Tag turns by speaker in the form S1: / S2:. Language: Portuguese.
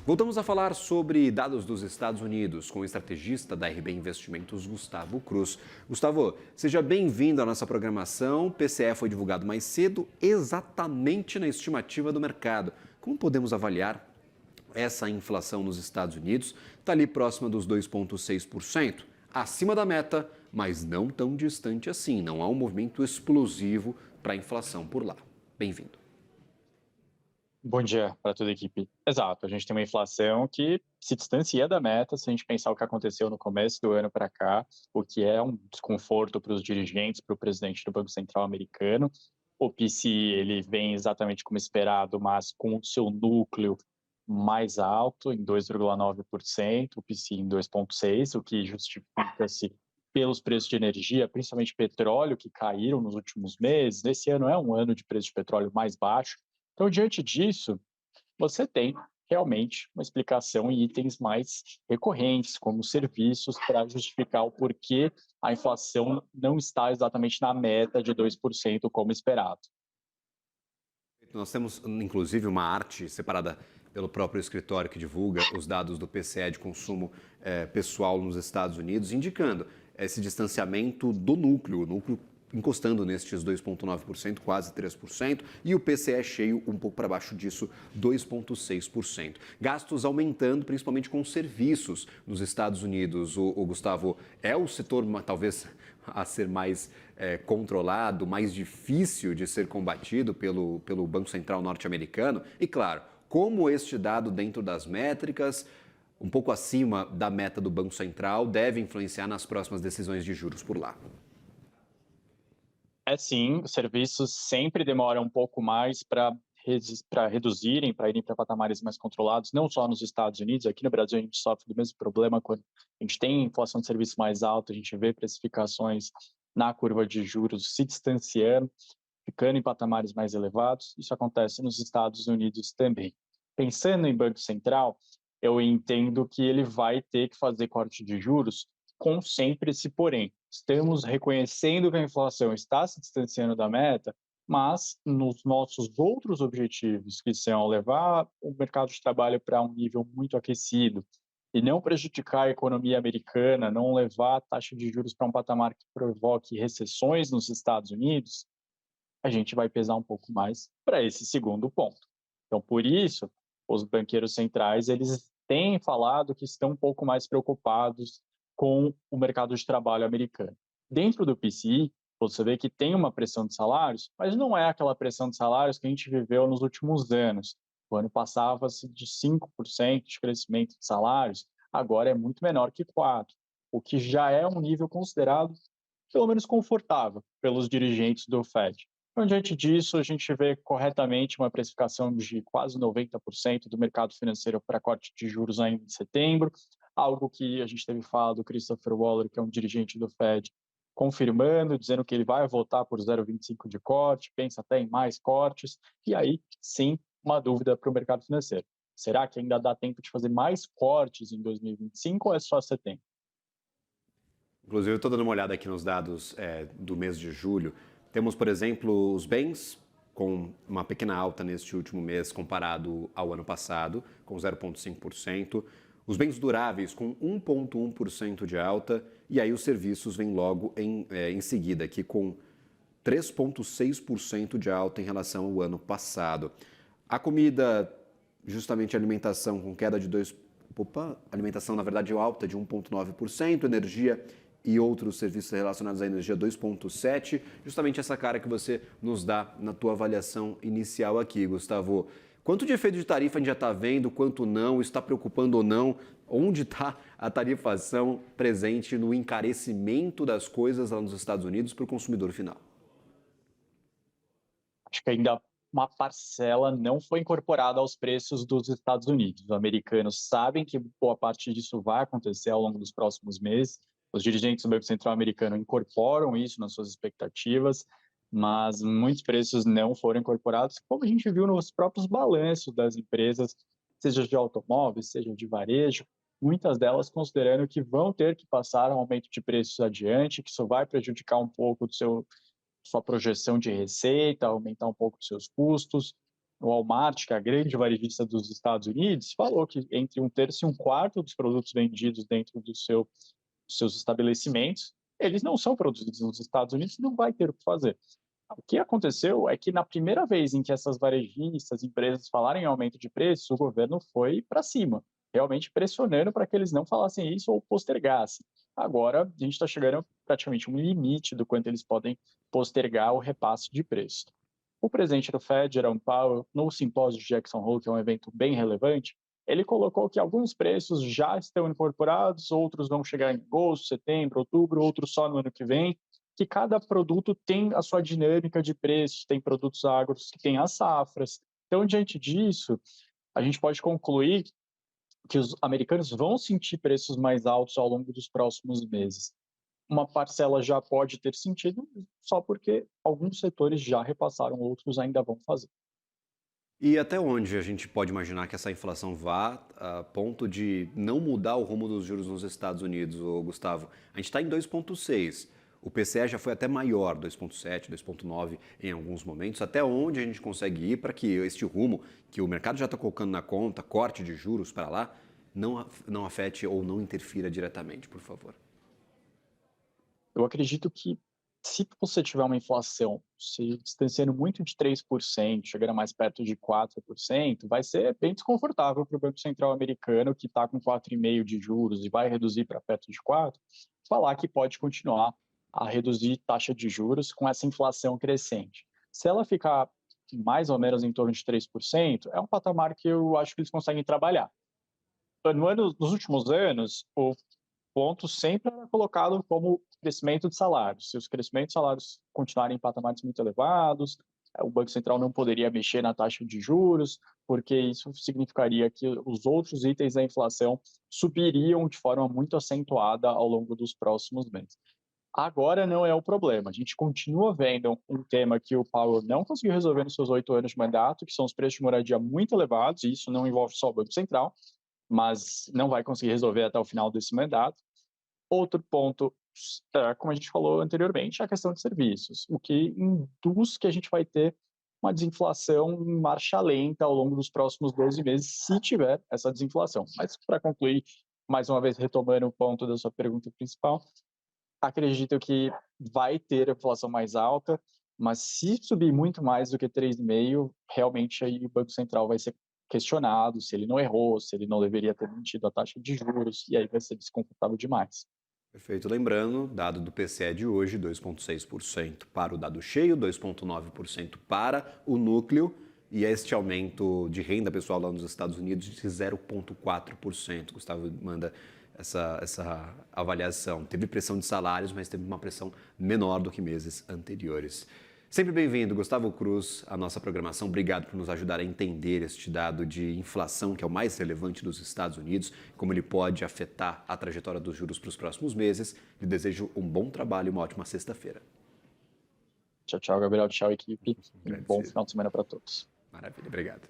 S1: Voltamos a falar sobre dados dos Estados Unidos com o estrategista da RB Investimentos, Gustavo Cruz. Gustavo, seja bem-vindo à nossa programação. O PCE foi divulgado mais cedo, exatamente na estimativa do mercado. Como podemos avaliar essa inflação nos Estados Unidos? Está ali próxima dos 2,6%, acima da meta, mas não tão distante assim. Não há um movimento explosivo para a inflação por lá. Bem-vindo.
S2: Bom dia para toda a equipe. Exato, a gente tem uma inflação que se distancia da meta se a gente pensar o que aconteceu no começo do ano para cá, o que é um desconforto para os dirigentes, para o presidente do Banco Central americano. O PCE ele vem exatamente como esperado, mas com o seu núcleo mais alto, em 2,9%, o PCE em 2,6%, o que justifica-se pelos preços de energia, principalmente petróleo, que caíram nos últimos meses. Esse ano é um ano de preço de petróleo mais baixo. Então, diante disso, você tem realmente uma explicação em itens mais recorrentes, como serviços, para justificar o porquê a inflação não está exatamente na meta de 2% como esperado.
S1: Nós temos, inclusive, uma arte separada pelo próprio escritório que divulga os dados do PCE de consumo pessoal nos Estados Unidos, indicando esse distanciamento do núcleo, o núcleo encostando nestes 2,9%, quase 3%, e o PCE cheio um pouco para baixo disso, 2,6%. Gastos aumentando, principalmente com serviços nos Estados Unidos. O Gustavo, é o setor talvez a ser mais controlado, mais difícil de ser combatido pelo Banco Central norte-americano. E claro, como este dado dentro das métricas, um pouco acima da meta do Banco Central, deve influenciar nas próximas decisões de juros por lá.
S2: É sim, os serviços sempre demoram um pouco mais para reduzirem, para irem para patamares mais controlados, não só nos Estados Unidos, aqui no Brasil a gente sofre do mesmo problema quando a gente tem inflação de serviço mais alta, a gente vê precificações na curva de juros se distanciando, ficando em patamares mais elevados. Isso acontece nos Estados Unidos também. Pensando em Banco Central, eu entendo que ele vai ter que fazer corte de juros com sempre esse porém. Estamos reconhecendo que a inflação está se distanciando da meta, mas nos nossos outros objetivos, que são levar o mercado de trabalho para um nível muito aquecido e não prejudicar a economia americana, não levar a taxa de juros para um patamar que provoque recessões nos Estados Unidos, a gente vai pesar um pouco mais para esse segundo ponto. Então, por isso, os banqueiros centrais eles têm falado que estão um pouco mais preocupados com o mercado de trabalho americano. Dentro do PCI, você vê que tem uma pressão de salários, mas não é aquela pressão de salários que a gente viveu nos últimos anos. O ano passava-se de 5% de crescimento de salários, agora é muito menor que 4%, o que já é um nível considerado pelo menos confortável pelos dirigentes do Fed. Então, diante disso, a gente vê corretamente uma precificação de quase 90% do mercado financeiro para corte de juros ainda em setembro, algo que a gente teve falado do Christopher Waller, que é um dirigente do Fed, confirmando, dizendo que ele vai votar por 0,25 de corte, pensa até em mais cortes, e aí sim uma dúvida para o mercado financeiro. Será que ainda dá tempo de fazer mais cortes em 2025 ou é só setembro?
S1: Inclusive, eu estou dando uma olhada aqui nos dados do mês de julho. Temos, por exemplo, os bens com uma pequena alta neste último mês comparado ao ano passado, com 0,5%. Os bens duráveis com 1,1% de alta. E aí os serviços vêm logo em seguida, aqui com 3,6% de alta em relação ao ano passado. A comida, justamente a alimentação com queda de 2%. Opa, alimentação, na verdade, alta de 1,9%, energia e outros serviços relacionados à energia 2,7%, justamente essa cara que você nos dá na tua avaliação inicial aqui, Gustavo. Quanto de efeito de tarifa a gente já está vendo, quanto não, está preocupando ou não? Onde está a tarifação presente no encarecimento das coisas lá nos Estados Unidos para o consumidor final?
S2: Acho que ainda uma parcela não foi incorporada aos preços dos Estados Unidos. Os americanos sabem que boa parte disso vai acontecer ao longo dos próximos meses. Os dirigentes do Banco Central americano incorporam isso nas suas expectativas, mas muitos preços não foram incorporados, como a gente viu nos próprios balanços das empresas, seja de automóveis, seja de varejo, muitas delas considerando que vão ter que passar um aumento de preços adiante, que isso vai prejudicar um pouco sua projeção de receita, aumentar um pouco os seus custos. O Walmart, que é a grande varejista dos Estados Unidos, falou que entre um terço e um quarto dos produtos vendidos dentro dos seus estabelecimentos, eles não são produzidos nos Estados Unidos e não vai ter o que fazer. O que aconteceu é que na primeira vez em que essas varejistas, empresas falaram em aumento de preços, o governo foi para cima, realmente pressionando para que eles não falassem isso ou postergassem. Agora, a gente está chegando praticamente um limite do quanto eles podem postergar o repasse de preço. O presidente do Fed, Jerome Powell, no simpósio de Jackson Hole, que é um evento bem relevante, ele colocou que alguns preços já estão incorporados, outros vão chegar em agosto, setembro, outubro, outros só no ano que vem, que cada produto tem a sua dinâmica de preços, tem produtos agros que têm as safras. Então, diante disso, a gente pode concluir que os americanos vão sentir preços mais altos ao longo dos próximos meses. Uma parcela já pode ter sentido, só porque alguns setores já repassaram, outros ainda vão fazer.
S1: E até onde a gente pode imaginar que essa inflação vá a ponto de não mudar o rumo dos juros nos Estados Unidos, ô Gustavo? A gente está em 2,6. O PCE já foi até maior, 2,7, 2,9 em alguns momentos. Até onde a gente consegue ir para que este rumo que o mercado já está colocando na conta, corte de juros para lá, não afete ou não interfira diretamente, por favor?
S2: Eu acredito que se você tiver uma inflação se distanciando muito de 3%, chegando mais perto de 4%, vai ser bem desconfortável para o Banco Central americano, que está com 4,5% de juros e vai reduzir para perto de 4%, falar que pode continuar a reduzir taxa de juros com essa inflação crescente. Se ela ficar mais ou menos em torno de 3%, é um patamar que eu acho que eles conseguem trabalhar. Nos últimos anos, o ponto sempre era colocado como crescimento de salários. Se os crescimentos de salários continuarem em patamares muito elevados, o Banco Central não poderia mexer na taxa de juros, porque isso significaria que os outros itens da inflação subiriam de forma muito acentuada ao longo dos próximos meses. Agora não é o problema. A gente continua vendo um tema que o Powell não conseguiu resolver nos seus 8 anos de mandato, que são os preços de moradia muito elevados, e isso não envolve só o Banco Central, mas não vai conseguir resolver até o final desse mandato. Outro ponto, como a gente falou anteriormente, é a questão de serviços, o que induz que a gente vai ter uma desinflação em marcha lenta ao longo dos próximos 12 meses, se tiver essa desinflação. Mas, para concluir, mais uma vez retomando o ponto da sua pergunta principal, acredito que vai ter a inflação mais alta, mas se subir muito mais do que 3,5, realmente aí o Banco Central vai ser questionado se ele não errou, se ele não deveria ter mantido a taxa de juros, e aí vai ser desconfortável demais.
S1: Perfeito. Lembrando, dado do PCE de hoje, 2,6% para o dado cheio, 2,9% para o núcleo, e este aumento de renda pessoal lá nos Estados Unidos de 0,4%. Gustavo manda essa avaliação. Teve pressão de salários, mas teve uma pressão menor do que meses anteriores. Sempre bem-vindo, Gustavo Cruz, à nossa programação. Obrigado por nos ajudar a entender este dado de inflação, que é o mais relevante dos Estados Unidos, como ele pode afetar a trajetória dos juros para os próximos meses. Lhe desejo um bom trabalho e uma ótima sexta-feira.
S2: Tchau, tchau, Gabriel. Tchau, equipe. Um bom
S1: Agradecido.
S2: final de semana para todos.
S1: Maravilha, obrigado.